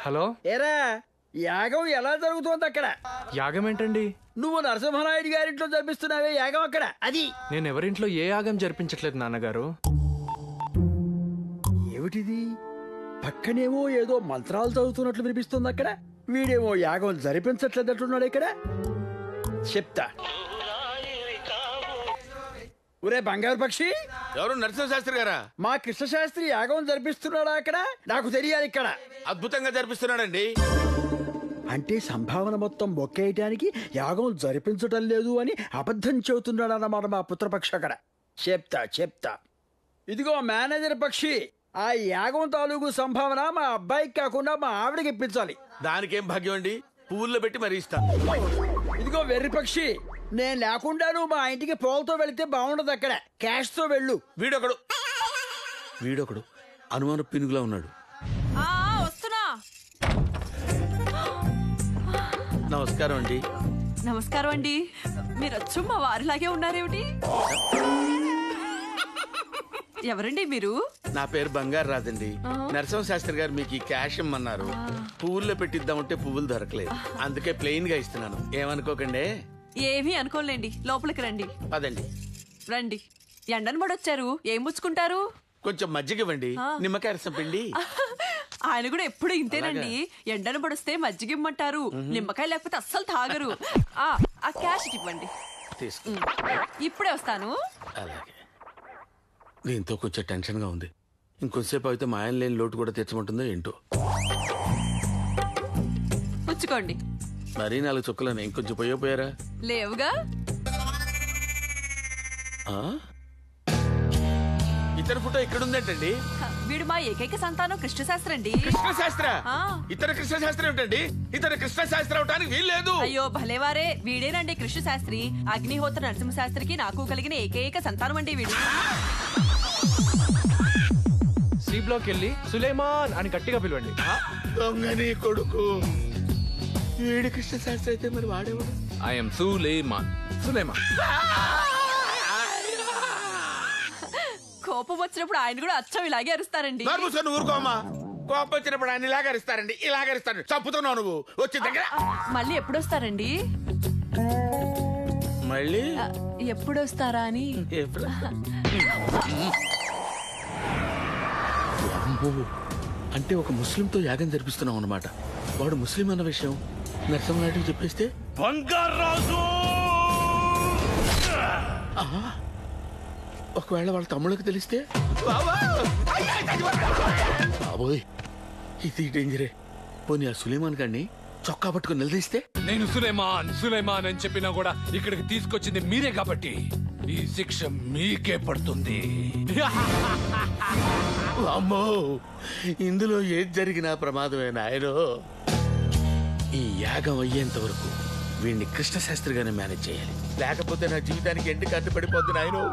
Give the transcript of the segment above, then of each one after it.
Hello. ఏరా యాగం ఎలా జరుగుతోంది అక్కడ? యాగం ఏంటండి? నువ్వు నరసింహనాయుడు గారింట్లో జరిపిస్తున్నావే యాగం అక్కడ, అది. నేను ఎవరింట్లో ఏ యాగం జరిపించట్లేదు నాన్నగారు. ఏమిటిది? పక్కనేమో ఏదో మంత్రాలు చదువుతున్నట్లు వినిపిస్తుంది అక్కడ. వీడేమో యాగం జరిపించట్లేదట్లున్నాడు ఇక్కడ. చెప్తా. ఒరే బంగారు పక్షి, ఎవరు? నరసింహశాస్త్రి గారా? మా కృష్ణశాస్త్రి యాగం జరిపిస్తున్నాడా అక్కడ? నాకు తెలియాలి ఇక్కడ. అద్భుతంగా జరిపిస్తున్నాడండి. అంటే సంభావన మొత్తం బొక్కేయటానికి యాగం జరిపించటం లేదు అని అబద్ధం చెబుతున్నాడు అన్నమాట మా పుత్రపక్ష అక్కడ. చెప్తా. ఇదిగో మేనేజర్ పక్షి, ఆ యాగం తాలూకు సంభావన మా అబ్బాయికి కాకుండా మా ఆవిడకి ఇప్పించాలి. దానికేం భాగ్యం అండి, పువ్వుల్లో పెట్టి మరీ ఇస్తా. ఇదిగో వెర్రి పక్షి, నేను లేకుండా నువ్వు మా ఇంటికి పోల్తో వెళితే బాగుండదు అక్కడ. క్యాష్ తో వెళ్ళు. వీడొకడు అనుమాన పినుగులా ఉన్నాడు. వస్తున్నా. నమస్కారం అండి. నమస్కారం అండి. మీరు వచ్చు మా వారిలాగే ఉన్నారేమిటి? ఎవరండి మీరు? నా పేరు బంగారు రాజండి. నరసింహశాస్త్రి గారు మీకు ఈ క్యాష్ ఇమ్మన్నారు. పువ్వుల్లో పెట్టిద్దామంటే పువ్వులు దొరకలేదు, అందుకే ప్లెయిన్ గా ఇస్తున్నాను. ఏమనుకోకండి. ఏమీ అనుకోలేండి, లోపలికి రండి. పదండి. రండి. ఎండను పడొచ్చారు, ఏం పుచ్చుకుంటారు? కొంచెం మజ్జిగ ఇవ్వండి, నిమ్మకాయ రసం పిండి. ఆయన కూడా ఎప్పుడు ఇంతేనండి. ఎండను పడిస్తే మజ్జిగ ఇమ్మంటారు, నిమ్మకాయ లేకపోతే అస్సలు తాగరు. ఆ క్యాష్ ఇవ్వండి. ఇప్పుడే వస్తాను. అలాగే. దీంతో కొంచెం టెన్షన్ గా ఉంది. ఇంకొంతసేపు అయితే మా ఆయన లేని లోటు కూడా తెచ్చమంటుందో ఏంటో. పుచ్చుకోండి. మరీ 4 చుక్కలని ఇంకొంచెం పోయారా? లేవుగా. ఇతర ఫోటో ఎక్కడుందంటండి? వీడు మా ఏకైక సంతానం కృష్ణశాస్త్రి అండి. కృష్ణశాస్త్ర? ఇతర కృష్ణశాస్త్రి ఏమిటండి? ఇతర కృష్ణశాస్త్రి అవటానికి వీల్లేదు. అయ్యో భలేవారే, వీడేనండి కృష్ణశాస్త్రి. అగ్నిహోత్ర నరసింహశాస్త్రికి నాకు కలిగిన ఏకైక సంతానం అండి వీడు. సి బ్లాక్ వెళ్ళి సులేమాన్ అని గట్టిగా పిలవండి. దొంగని కొడుకు. వీడి కృష్ణశాస్త్రి అయితే మరి వాడేవాడు? ఐఎమ్ సులేమాన్. కోపం వచ్చినప్పుడు ఆయన కూడా అచ్చం ఇలాగే అరుస్తారండి. ఊరుకోమా. కోపం వచ్చినప్పుడు ఆయన ఇలాగరిస్తారండి, ఇలాగరిస్తారండి. చంపుతున్నావు నువ్వు. వచ్చి దగ్గర. మళ్ళీ ఎప్పుడు వస్తారండి? మళ్ళీ ఎప్పుడు వస్తారా అని. అంటే ఒక ముస్లింతో యాగం జరిపిస్తున్నాం అన్నమాట. వాడు ముస్లిం అన్న విషయం నరసింహనాయుడికి చెప్పేస్తే బంగారాజు. ఒకవేళ వాళ్ళ తమ్ముళ్ళకి తెలిస్తే బాబోయ్, ఇది డేంజరే. పోనీ ఆ సులేమాన్ గారిని చొక్కా పట్టుకుని నిలదీస్తే? నేను సులేమాన్ అని చెప్పినా కూడా ఇక్కడికి తీసుకొచ్చింది మీరే కాబట్టి ఈ శిక్ష మీకే పడుతుంది. అమ్మో, ఇందులో ఏది జరిగినా ప్రమాదమే నాయనో. ఈ యాగం అయ్యేంత వరకు వీడిని కృష్ణశాస్త్రిగానే మేనేజ్ చేయాలి, లేకపోతే నా జీవితానికి ఎండి కట్టు పడిపోద్ది నాయనో.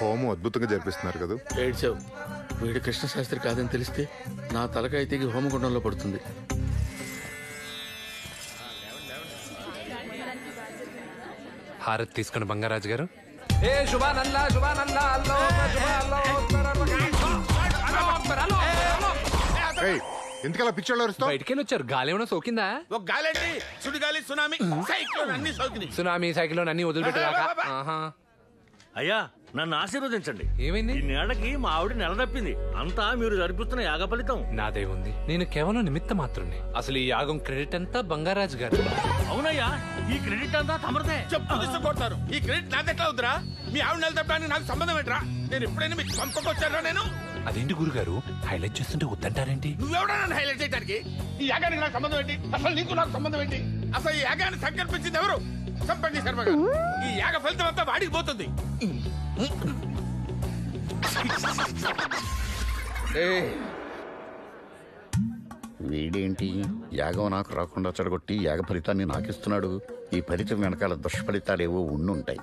హోమం అద్భుతంగా జరిపిస్తున్నారు కదా. ఏడ్చావు. వీడు కృష్ణశాస్త్రి కాదని తెలిస్తే నా తలకాయ తెగి హోమగుండంలో పడుతుంది. హారతి తీసుకుని బంగారాజు గారు. ఎందుకలా పిచ్చోళ్ళు అరుస్తావు? బయటికి వచ్చారు. గాలి ఏమైనా సోకిందా? ఒక గాలండి, సుడిగాలి, సునామీ, సైక్లోన్ అన్ని సోకినాయి. సునామీ, సైక్లోన్ అన్ని వదిలిపెట్టాక. అయ్యా, నన్ను ఆశీర్వదించండి. ఏమైంది? ఈ నేడకి మా ఆవిడ నెలదప్పింది. అంతా మీరు జరిపిస్తున్న యాగ ఫలితం. నాదే ఉంది. నేను కేవలం నిమిత్త మాత్రమే. అసలు ఈ యాగం క్రెడిట్ అంతా బంగారాజు గారు. అవునయ్యా, ఈ క్రెడిట్ అంతా తమరదే. కొడతారు. ఈ క్రెడిట్ నాదెట్లా అవుతురా? మీ ఆవిడ నెలదప్పడానికి నాకు సంబంధం ఏంట్రా? నేను ఎప్పుడైనా మీకు పంపకొచ్చారా? నేను అదేంటి గురుగారు హైలైట్ చేస్తుంటే వద్దంటారేంటి? నువ్వెవడా నన్ను హైలైట్ చేయడానికి? ఈ యాగానికి నాకు సంబంధం ఏంటి? అసలు నీకు నాకు సంబంధం ఏంటి? అసలు ఈ యాగాన్ని సంకల్పించింది ఎవరు? సంపంగి శర్మ గారు. ఈ యాగ ఫలితం అంతా వాడికి పోతుంది. వీడేంటి యాగం నాకు రాకుండా చెడగొట్టి యాగ ఫలితాన్ని నాకిస్తున్నాడు. ఈ ఫలితం వెనకాల దుష్ఫలితాలేవో ఉండుంటాయి.